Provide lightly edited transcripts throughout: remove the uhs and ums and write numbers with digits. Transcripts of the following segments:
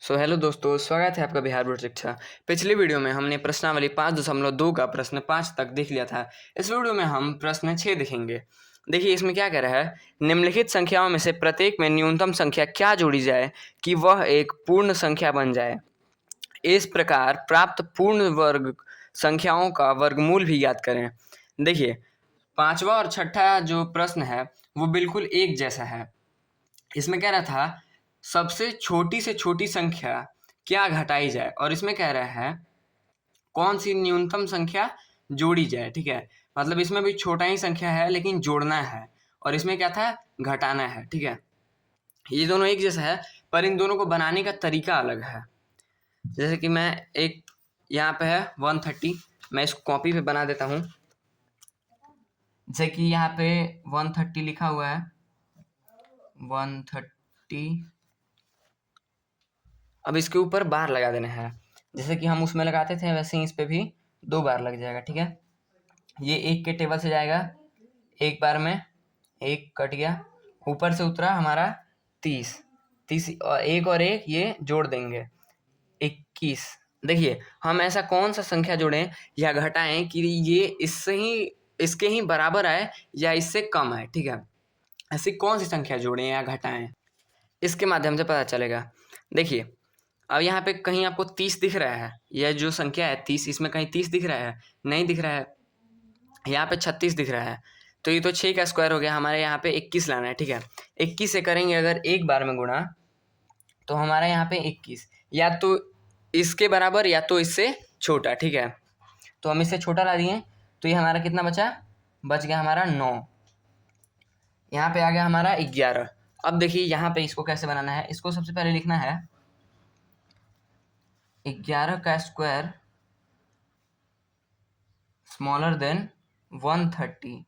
Hello दोस्तों, स्वागत है आपका बिहार बोर्ड शिक्षा। पिछली वीडियो में हमने प्रश्नावली 5.2 का प्रश्न 5 तक देख लिया था। इस वीडियो में हम प्रश्न 6 देखेंगे। देखिए इसमें क्या कह रहा है, निम्नलिखित संख्याओं में से प्रत्येक में न्यूनतम संख्या क्या जोड़ी जाए कि वह एक पूर्ण संख्या बन जाए। इस प्रकार प्राप्त पूर्ण वर्ग संख्याओं का वर्गमूल भी ज्ञात करें। देखिए पांचवा और छठा जो प्रश्न है वो बिल्कुल एक जैसा है। इसमें कह रहा था सबसे छोटी से छोटी संख्या क्या घटाई जाए, और इसमें कह रहा है कौन सी न्यूनतम संख्या जोड़ी जाए। ठीक है, मतलब इसमें भी छोटा ही संख्या है लेकिन जोड़ना है, और इसमें क्या था, घटाना है। ठीक है, ये दोनों एक जैसा है पर इन दोनों को बनाने का तरीका अलग है। जैसे कि मैं एक यहाँ पे है 130, मैं इसको कॉपी पे बना देता हूँ। जैसे कि यहाँ पे 130 लिखा हुआ है, 130। अब इसके ऊपर बार लगा देना है, जैसे कि हम उसमें लगाते थे वैसे ही इस पे भी 2 बार लग जाएगा। ठीक है, ये 1 के टेबल से जाएगा, एक बार में 1 कट गया, ऊपर से उतरा हमारा 30 और एक ये जोड़ देंगे 21। देखिए हम ऐसा कौन सा संख्या जोड़ें या घटाएं कि ये इसके ही बराबर आए या इससे कम आए। ठीक है, ऐसी कौन सी संख्या जोड़ें या घटाएं, इसके माध्यम से पता चलेगा। देखिए अब यहाँ पे कहीं आपको 30 दिख रहा है, यह जो संख्या है 30, इसमें कहीं 30 दिख रहा है? नहीं दिख रहा है। यहाँ पे 36 दिख रहा है, तो ये तो 6 का स्क्वायर हो गया। हमारे यहाँ पे 21 लाना है। ठीक है, 21 से करेंगे अगर एक बार में गुणा, तो हमारा यहाँ पे 21 या तो इसके बराबर या तो इससे छोटा। ठीक है, तो हम इससे छोटा ला दिए, तो ये हमारा कितना बच गया हमारा 9। यहाँ पे आ गया हमारा 11। अब देखिए यहाँ पे इसको कैसे बनाना है। इसको सबसे पहले लिखना है 11 का स्क्वायर स्मॉलर देन 130।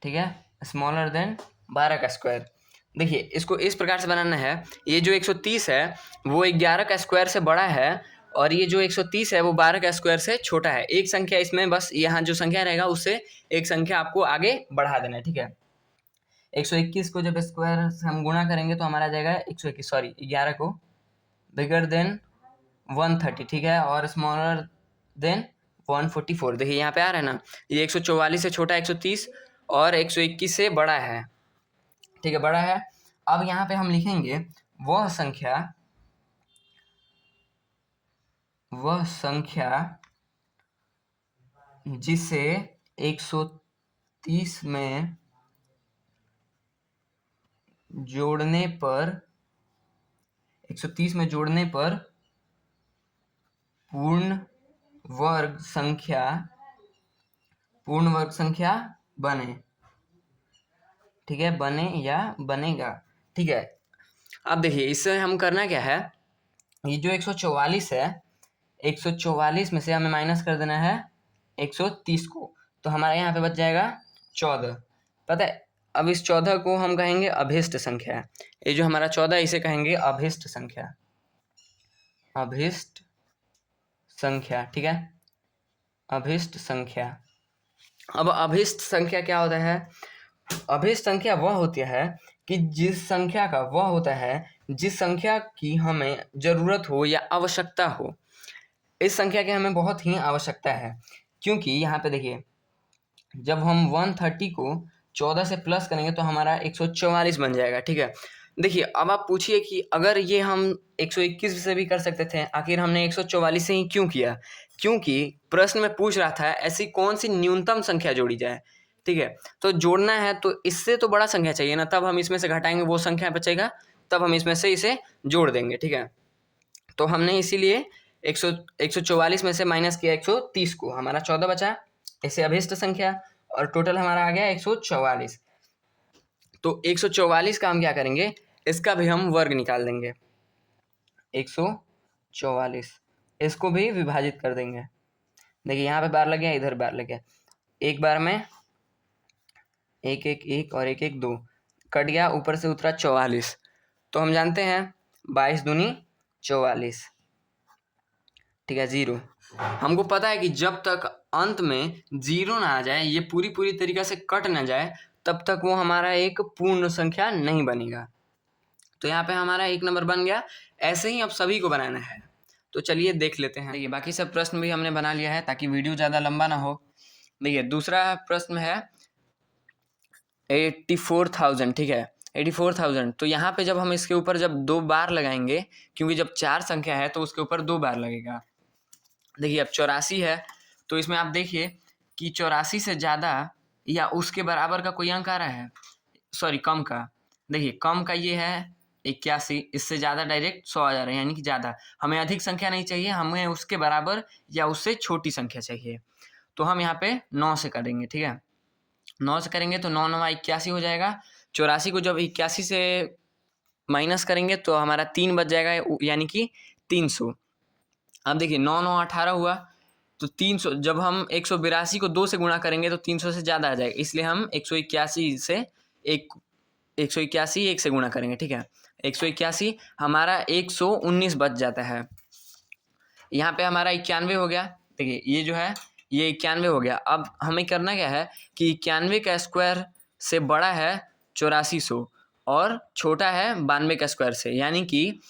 ठीक है, स्मॉलर देन 12 का स्क्वायर। देखिए इसको इस प्रकार से बनाना है, ये जो 130 है वो 11 का स्क्वायर से बड़ा है, और ये जो 130 है वो 12 का स्क्वायर से छोटा है। एक संख्या इसमें, बस यहाँ जो संख्या रहेगा उससे एक संख्या आपको आगे बढ़ा देना है। ठीक है, 121 को जब स्क्वायर से हम गुणा करेंगे तो हमारा आ जाएगा 121, सॉरी 11 को बिगर देन 130। ठीक है, और स्मॉलर देन 144। देखिए यहाँ पे आ रहा है ना, ये 144 से छोटा 130 और 121 से बड़ा है। ठीक है, बड़ा है। अब यहाँ पे हम लिखेंगे वह संख्या जिसे 130 में जोड़ने पर पूर्ण वर्ग संख्या बने। ठीक है, बने या बनेगा। ठीक है, अब देखिए इससे हम करना क्या है, ये जो 144 है, 144 में से हमें माइनस कर देना है 130 को, तो हमारे यहाँ पे बच जाएगा 14। पता है, अब इस 14 को हम कहेंगे अभिष्ट संख्या। ये जो हमारा 14 इसे कहेंगे अभिष्ट संख्या। ठीक है, अभिष्ट संख्या। अब अभिष्ट संख्या क्या होता है? अभिष्ट संख्या वह होती है कि जिस संख्या की हमें जरूरत हो या आवश्यकता हो। इस संख्या की हमें बहुत ही आवश्यकता है, क्योंकि यहाँ पे देखिए जब हम 130 को 14 से प्लस करेंगे तो हमारा 144 बन जाएगा। ठीक है, देखिए अब आप पूछिए कि अगर ये हम 121 से भी कर सकते थे, आखिर हमने 144 से ही क्यों किया? क्योंकि प्रश्न में पूछ रहा था ऐसी कौन सी न्यूनतम संख्या जोड़ी जाए। ठीक है, तो जोड़ना है तो इससे तो बड़ा संख्या चाहिए ना, तब हम इसमें से घटाएंगे वो संख्या बचेगा, तब हम इसमें से इसे जोड़ देंगे। ठीक है, तो हमने इसीलिए 144 में से माइनस किया 130 को, हमारा 14 बचा, इसे अभिष्ट संख्या, और टोटल हमारा आ गया 144। तो 144 का हम क्या करेंगे, इसका भी हम वर्ग निकाल देंगे। 144 इसको भी विभाजित कर देंगे। देखिए यहाँ पे बार लग गया, इधर बार लग गया, एक बार में 1 1 1 और 1 1 2 कट गया, ऊपर से उतरा 44। तो हम जानते हैं 22 दूनी 44। ठीक है, 0। हमको पता है कि जब तक अंत में 0 ना आ जाए, ये पूरी तरीक़ा से कट ना जाए, तब तक वो हमारा एक पूर्ण संख्या नहीं बनेगा। तो यहाँ पे हमारा 1 नंबर बन गया। ऐसे ही अब सभी को बनाना है, तो चलिए देख लेते हैं। देखिए बाकी सब प्रश्न भी हमने बना लिया है ताकि वीडियो ज़्यादा लंबा ना हो। देखिए दूसरा प्रश्न है 84,000, ठीक है 84,000। तो यहाँ पे जब हम इसके ऊपर जब 2 बार लगाएंगे, क्योंकि जब 4 संख्या है तो उसके ऊपर 2 बार लगेगा। देखिए अब 84 है, तो इसमें आप देखिए कि 84 से ज़्यादा या उसके बराबर का कोई अंक आ रहा है, सॉरी कम का। देखिए कम का ये है 81, इससे ज़्यादा डायरेक्ट 100 आ जा रहा है, यानी कि ज़्यादा। हमें अधिक संख्या नहीं चाहिए, हमें उसके बराबर या उससे छोटी संख्या चाहिए। तो हम यहाँ पे 9 से करेंगे, ठीक है 9 से करेंगे तो 9 9 81 हो जाएगा। 84 को जब 81 से माइनस करेंगे तो हमारा 3 बच जाएगा, यानी कि 300। अब देखिए 9 9 18 हुआ, तो 300 जब हम 182 को 2 से गुणा करेंगे तो 300 से ज़्यादा आ जाएगा, इसलिए हम 181 से 181 1 से गुणा करेंगे, ठीक है 181 हमारा 119 बच जाता है। यहाँ पे हमारा 91 हो गया। देखिए ये जो है ये 91 हो गया। अब हमें करना क्या है कि 91 का स्क्वायर से बड़ा है 8400 और छोटा है 92 का स्क्वायर से, यानी कि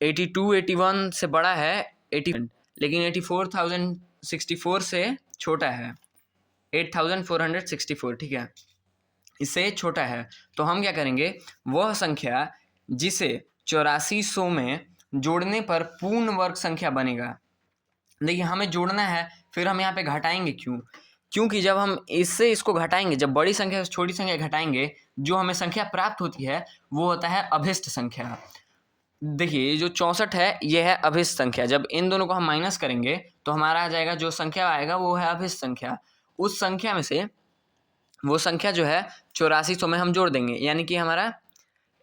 82 81 से बड़ा है 80, लेकिन 84,064 से छोटा है 8,464, ठीक है इससे छोटा है। तो हम क्या करेंगे, वह संख्या जिसे 8400 में जोड़ने पर पूर्ण वर्ग संख्या बनेगा। देखिए हमें जोड़ना है, फिर हम यहाँ पे घटाएंगे क्यों, क्योंकि जब हम इससे इसको घटाएंगे, जब बड़ी संख्या से छोटी संख्या घटाएंगे, जो हमें संख्या प्राप्त होती है वो होता है अभिष्ट संख्या। देखिए ये जो 64 है ये है अभिष्ट संख्या। जब इन दोनों को हम माइनस करेंगे तो हमारा आ जाएगा, जो संख्या आएगा वो है अभिष्ट संख्या। उस संख्या में से वो संख्या जो है 8400 में हम जोड़ देंगे, यानी कि हमारा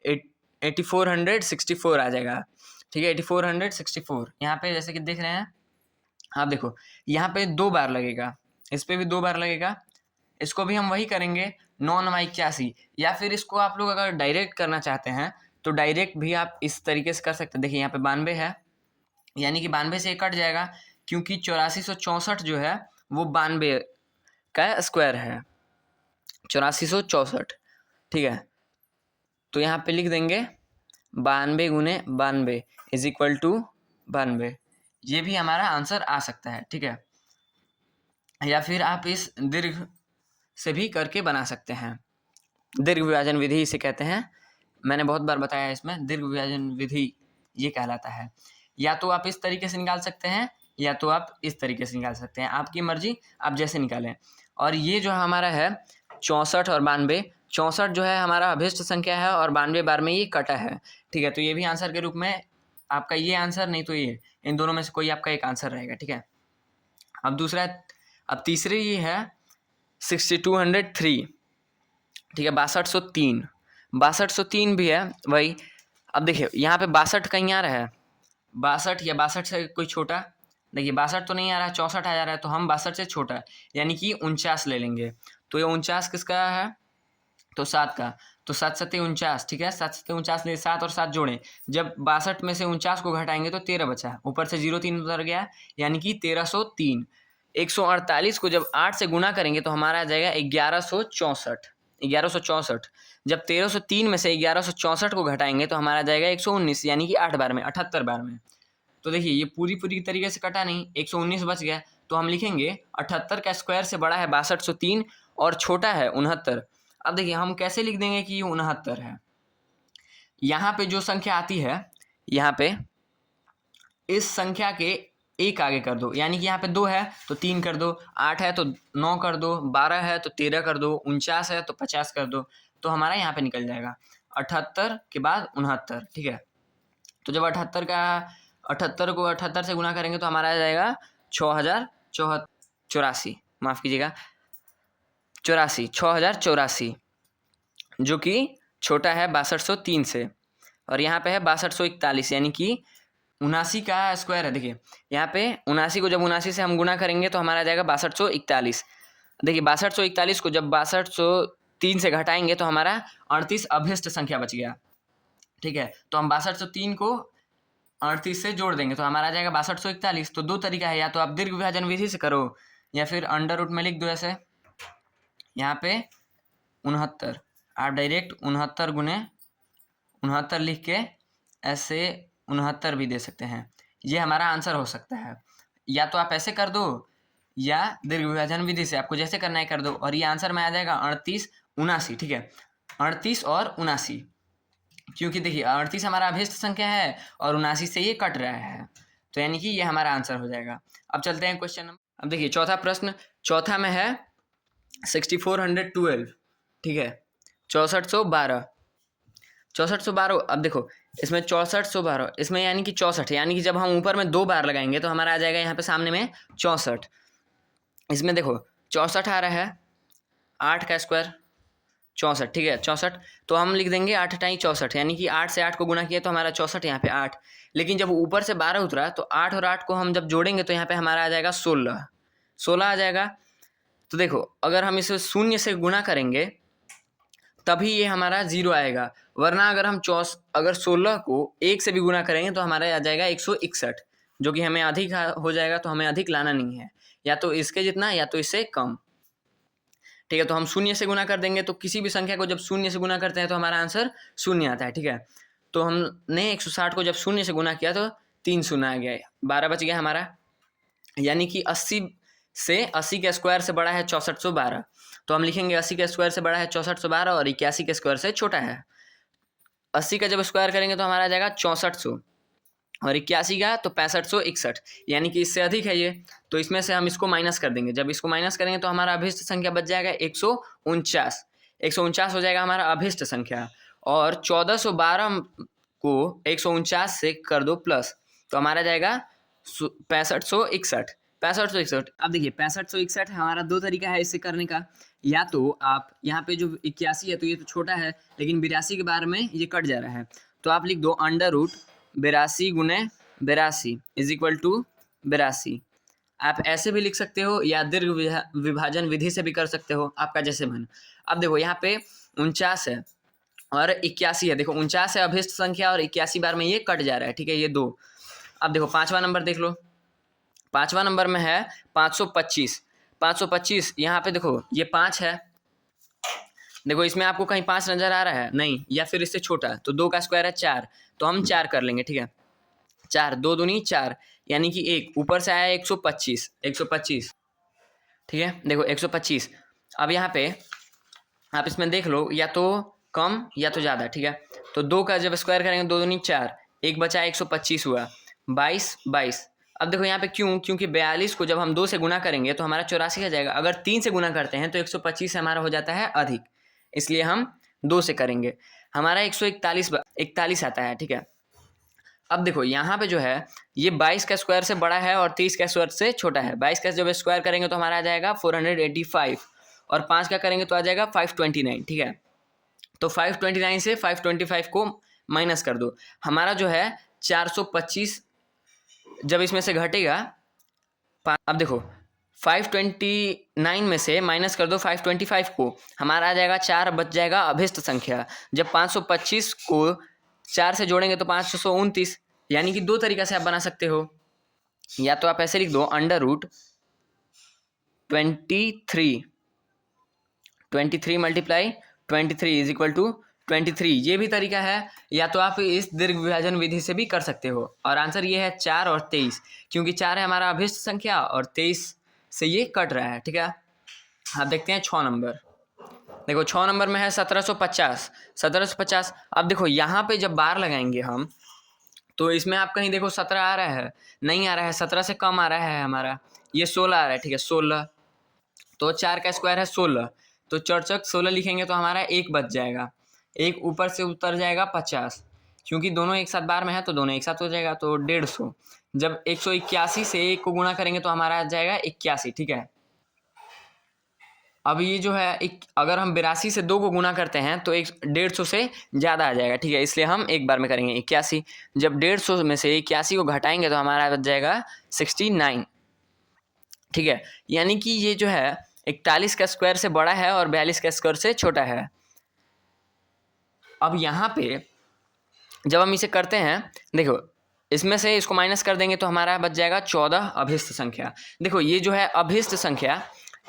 8464 आ जाएगा, ठीक है 8464। यहाँ पे जैसे कि देख रहे हैं आप, देखो यहाँ पे 2 बार लगेगा, इस पे भी 2 बार लगेगा, इसको भी हम वही करेंगे 9 9 81। या फिर इसको आप लोग अगर डायरेक्ट करना चाहते हैं तो डायरेक्ट भी आप इस तरीके से कर सकते हैं। देखिए यहाँ पे 92 है, यानी कि 92 से कट जाएगा, क्योंकि 8464 जो है वो 92 का स्क्वायर है 8464, ठीक है। तो यहाँ पे लिख देंगे 92 गुने 92 इज इक्वल टू 92। ये भी हमारा आंसर आ सकता है, ठीक है। या फिर आप इस दीर्घ से भी करके बना सकते हैं। दीर्घ विभाजन विधि इसे कहते हैं, मैंने बहुत बार बताया इसमें दीर्घ विभाजन विधि ये कहलाता है। या तो आप इस तरीके से निकाल सकते हैं या तो आप इस तरीके से निकाल सकते हैं, आपकी मर्जी, आप जैसे निकालें। और ये जो हमारा है 64 और 92, 64 जो है हमारा अभिष्ट संख्या है और 92 बार में ये कटा है, ठीक है। तो ये भी आंसर के रूप में आपका ये आंसर, नहीं तो ये, इन दोनों में से कोई आपका एक आंसर रहेगा, ठीक है। अब तीसरे ये है 6203, ठीक है 6203, 6203 भी है वही। अब देखिए यहाँ पे 62 कहीं आ रहा है, 62 या 62 से कोई छोटा, देखिए 62 तो नहीं आ रहा है, 64 आ जा रहा है, तो हम 62 से छोटा यानी कि 49 ले लेंगे। तो ये 49 किसका है, तो 7 का, तो 7 7 49, ठीक है 7 7 49 ले 7 और 7 जोड़ें, जब 62 में से 49 को घटाएंगे तो 13 बचा, ऊपर से 0 3 उतर गया, यानी कि 1303। 148 को जब 8 से गुना करेंगे तो हमारा आ जाएगा 1164, 1164। जब 1303 में से 1164 को घटाएंगे तो हमारा जाएगा 119, यानी कि 8 बार में, 78 बार में। तो देखिए ये पूरी तरीके से कटा नहीं, 119 बच गया, तो हम लिखेंगे 78 का स्क्वायर से बड़ा है 6203 और छोटा है 69। अब देखिए हम कैसे लिख देंगे कि ये 69 है। यहाँ पे जो संख्या आती है, यहाँ पे इस संख्या के एक आगे कर दो, यानी कि यहाँ पे 2 है तो 3 कर दो, 8 है तो 9 कर दो, 12 है तो 13 कर दो, 49 है तो 50 कर दो, तो हमारा यहाँ पे निकल जाएगा 78 के बाद 69, ठीक है। तो जब 78 को 78 से गुना करेंगे तो हमारा आ जाएगा 6084, माफ़ कीजिएगा 6084, जो कि छोटा है 6203 से, और यहाँ पे है 6241, यानी कि 79 का स्क्वायर है। देखिए यहाँ पे 79 को जब 79 से हम गुना करेंगे तो हमारा आ जाएगा 6241। देखिए 6241 को जब 6203 से घटाएंगे तो हमारा 38 अभिष्ट संख्या बच गया, ठीक है। तो हम 6203 को 38 से जोड़ देंगे तो हमारा आ जाएगा 6241। तो 2 तरीका है, या तो आप दीर्घ विभाजन विधि से करो या फिर अंडर रूट में लिख दो ऐसे। यहाँ पे 69, आप डायरेक्ट 69 गुने 69 लिख के ऐसे 69 भी दे सकते हैं। ये हमारा आंसर हो सकता है। या तो आप ऐसे कर दो या दीर्घ विभाजन विधि से, आपको जैसे करना है कर दो, और ये आंसर में आ जाएगा 38 79। ठीक है, 38 और 79, क्योंकि देखिए 38 हमारा अभिष्ट संख्या है और 79 से ये कट रहा है, तो यानी कि ये हमारा आंसर हो जाएगा। अब चलते हैं क्वेश्चन नंबर। अब देखिए चौथा प्रश्न, चौथा में है 6412। ठीक है, 6412, 6412। अब देखो इसमें 6412, इसमें यानी कि 64, यानी कि जब हम ऊपर में 2 बार लगाएंगे तो हमारा आ जाएगा यहाँ पे सामने में 64। इसमें देखो 64 आ रहा है, 8 का स्क्वायर 64। ठीक है, 64, तो हम लिख देंगे 8 टाई 64, यानी कि 8 से 8 को गुना किया तो हमारा 64 यहाँ पे 8। लेकिन जब ऊपर से 12 उतरा तो 8 और 8 को हम जब जोड़ेंगे तो यहाँ पे हमारा आ जाएगा 16, 16 आ जाएगा। तो देखो अगर हम इसे 0 से गुना करेंगे तभी ये हमारा 0 आएगा, वरना अगर हम अगर 16 को 1 से भी गुना करेंगे तो हमारा आ जाएगा 161, जो कि हमें अधिक हो जाएगा, तो हमें अधिक लाना नहीं है, या तो इसके जितना या तो इससे कम। ठीक है, तो हम 0 से गुना कर देंगे, तो किसी भी संख्या को जब 0 से गुना करते हैं तो हमारा आंसर 0 आता है। ठीक है, तो हमने 160 को जब 0 से गुना किया तो 3 शून्य आ गया, 12 बच गया हमारा, यानी कि 80 से 80 के स्क्वायर से बड़ा है 6412। तो हम लिखेंगे 80 के स्क्वायर से बड़ा है 6412 और 81 के स्क्वायर से छोटा है। 80 का जब स्क्वायर करेंगे तो हमारा आ जाएगा 6400 और 81 का तो 6561, यानी कि इससे अधिक है ये, तो इसमें से हम इसको माइनस कर देंगे। जब इसको माइनस करेंगे तो हमारा अभिष्ट संख्या बच जाएगा 149, 149 हो जाएगा हमारा अभिष्ट संख्या। और 1412 को 149 से कर दो प्लस, तो हमारा जाएगा 6561, 6561। अब देखिए 6561 हमारा 2 तरीका है इससे करने का, या तो आप यहाँ पे जो 81 है तो ये तो छोटा है, लेकिन 82 के बारे में ये कट जा रहा है, तो आप लिख दो अंडर रूट 82 गुने 82 इज इक्वल टू 82। आप ऐसे भी लिख सकते हो या दीर्घ विभाजन विधि से भी कर सकते हो, आपका जैसे मन। अब देखो यहाँ पे 49 है और 81 है, देखो 49 है अभिष्ट संख्या और 81 बार में ये कट जा रहा है। ठीक है, ये 2। अब देखो 5वां नंबर देख लो, 5वां नंबर में है 525, 525। यहाँ पे देखो ये 5 है, देखो इसमें आपको कहीं 5 नजर आ रहा है नहीं, या फिर इससे छोटा, तो 2 का स्क्वायर है 4, तो हम 4 कर लेंगे। ठीक है, 4 2 दूनी 4, यानी कि 1 ऊपर से आया 125, 125। ठीक है, देखो 125। अब यहाँ पे आप इसमें देख लो या तो कम या तो ज़्यादा। ठीक है, तो 2 का जब स्क्वायर करेंगे 2 दूनी 4, 1 बचा 125 हुआ, 22 22। अब देखो यहाँ पे क्योंकि 42 को जब हम 2 से गुना करेंगे तो हमारा 84 आ जाएगा। अगर 3 से गुना करते हैं तो 125 से हमारा हो जाता है अधिक, इसलिए हम 2 से करेंगे, हमारा 141 आता है। ठीक है, अब देखो यहाँ पे जो है ये 22 का स्क्वायर से बड़ा है और 23 का स्क्वायर से छोटा है। 22 का जब स्क्वायर करेंगे तो हमारा आ जाएगा 485 और 5 का करेंगे तो आ जाएगा 529। ठीक है, तो 529 से 525 को माइनस कर दो, हमारा जो है 425 जब इसमें से घटेगा। अब देखो 529 में से माइनस कर दो 525 को, हमारा आ जाएगा 4 बच जाएगा अभिष्ट संख्या। जब 525 को 4 से जोड़ेंगे तो 529, यानी कि 2 तरीका से आप बना सकते हो, या तो आप ऐसे लिख दो under root 23 multiply 23 is equal to 23, ये भी तरीका है, या तो आप इस दीर्घ विभाजन विधि से भी कर सकते हो। और आंसर ये है 4 और 23, क्योंकि 4 है हमारा अभिष्ट संख्या और 23 से ये कट रहा है। ठीक है, आप देखते हैं 6 नंबर। देखो 6 नंबर में है 1750, 1750। अब देखो यहाँ पे जब बार लगाएंगे हम तो इसमें आप कहीं देखो 17 आ रहा है, नहीं आ रहा है, 17 से कम आ रहा है हमारा, ये 16 आ रहा है। ठीक है, 16, तो 4 का स्क्वायर है 16, तो 4 16 लिखेंगे तो हमारा 1 बच जाएगा, 1 ऊपर से उतर जाएगा 50, क्योंकि दोनों एक साथ बार में है तो दोनों एक साथ हो जाएगा, तो 150। जब 181 से 1 को गुणा करेंगे तो हमारा आ जाएगा 81। ठीक है, अब ये जो है अगर हम 82 से 2 को गुना करते हैं तो 150 से ज़्यादा आ जाएगा। ठीक है, इसलिए हम एक बार में करेंगे 81। जब 150 में से 81 को घटाएंगे तो हमारा बच जाएगा 69। ठीक है, यानी कि ये जो है 41 का स्क्वायर से बड़ा है और 42 का स्क्वायर से छोटा है। अब यहाँ पे जब हम इसे करते हैं, देखो इसमें से इसको माइनस कर देंगे तो हमारा बच जाएगा 14 अभिष्ट संख्या। देखो ये जो है अभिष्ट संख्या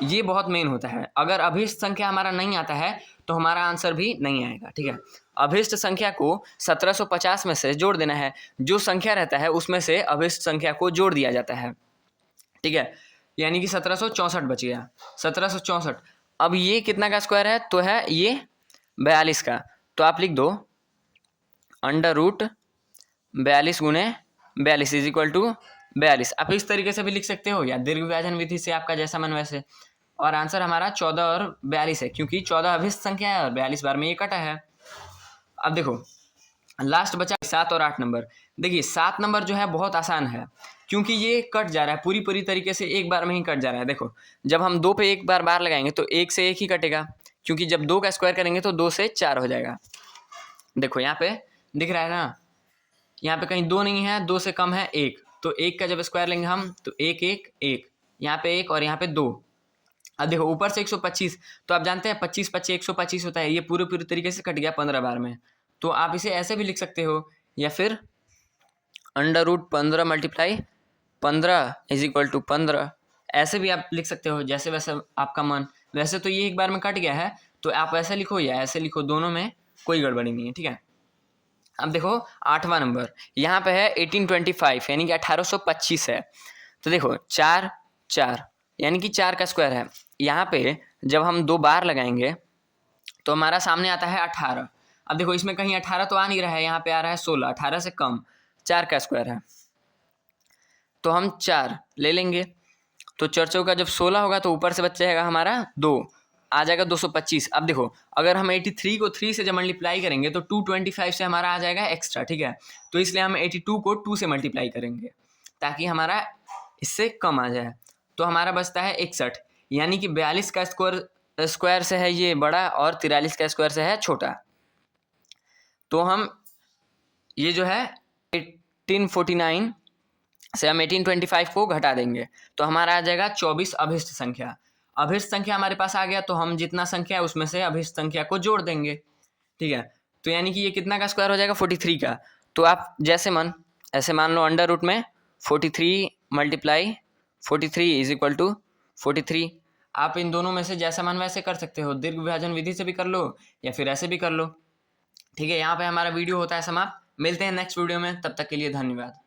ये बहुत मेन होता है, अगर अभिष्ट संख्या हमारा नहीं आता है तो हमारा आंसर भी नहीं आएगा, ठीक है। अभिष्ट संख्या को 1750 में से जोड़ देना है, जो संख्या रहता है उसमें से अभिष्ट संख्या को जोड़ दिया जाता है, ठीक है। यानी कि 1764 बच गया, 1764। अब ये कितना का स्क्वायर है, तो है ये 42 का, तो आप लिख दो अंडर रूट 42 गुने 42 इज इक्वल टू 42। आप इस तरीके से भी लिख सकते हो या दीर्घ विभाजन विधि से, आपका जैसा मन वैसे। और आंसर हमारा 14 और 42 है, क्योंकि 14 अभिष्ट संख्या है और 42 बार में ये कटा है। अब देखो लास्ट बचा 7 और 8 नंबर। देखिए 7 नंबर जो है बहुत आसान है, क्योंकि ये कट जा रहा है पूरी तरीके से, एक बार में ही कट जा रहा है। देखो जब हम 2 पे एक बार लगाएंगे तो 1 से 1 ही कटेगा, क्योंकि जब 2 का स्क्वायर करेंगे तो 2 से 4 हो जाएगा। देखो यहाँ पे दिख रहा है ना, यहाँ पे कहीं 2 नहीं है, 2 से कम है 1, तो 1 का जब स्क्वायर लेंगे हम तो 1 1 1, यहाँ पे 1 और यहाँ पे 2। अब देखो ऊपर से 125, तो आप जानते हैं 25 25 125 होता है, ये पूरे तरीके से कट गया 15 बार में। तो आप इसे ऐसे भी लिख सकते हो, या फिर under root 15 multiply 15 is equal to 15, ऐसे भी आप लिख सकते हो, जैसे वैसे आपका मन। वैसे तो ये एक बार में कट गया है, तो आप ऐसे लिखो या ऐसे लिखो, दोनों में कोई गड़बड़ी नहीं है, ठीक है। अब देखो 8वां नंबर, यहाँ पे है 1825, यानी कि 1825 है। तो देखो 4 4 यानी कि 4 का स्क्वायर है। यहाँ पे जब हम 2 बार लगाएंगे तो हमारा सामने आता है 18। अब देखो इसमें कहीं 18 तो आ नहीं रहा है, यहाँ पे आ रहा है 16, 18 से कम 4 का स्क्वायर है, तो हम 4 ले लेंगे। तो 4 चौका जब 16 होगा तो ऊपर से बच जाएगा हमारा 2, आ जाएगा 225। अब देखो अगर हम 83 को 3 से जब मल्टीप्लाई करेंगे तो 225 से हमारा आ जाएगा एक्स्ट्रा, ठीक है। तो इसलिए हम 82 को 2 से मल्टीप्लाई करेंगे ताकि हमारा इससे कम आ जाए, तो हमारा बचता है 61। यानी कि 42 का स्क्वायर से है ये बड़ा और 43 का स्क्वायर से है छोटा। तो हम ये जो है 1849 से हम 1825 को घटा देंगे, तो हमारा आ जाएगा 24 अभिष्ट संख्या। अभिष्ट संख्या हमारे पास आ गया, तो हम जितना संख्या है उसमें से अभिष्ट संख्या को जोड़ देंगे, ठीक है। तो यानी कि ये कितना का स्क्वायर हो जाएगा, 43 का। तो आप जैसे मन ऐसे मान लो, अंडर रूट में 43 मल्टीप्लाई 43 इज इक्वल टू 43। आप इन दोनों में से जैसा मन वैसे कर सकते हो, दीर्घ विभाजन विधि से भी कर लो या फिर ऐसे भी कर लो, ठीक है। यहाँ पे हमारा वीडियो होता है समाप्त। मिलते हैं नेक्स्ट वीडियो में, तब तक के लिए धन्यवाद।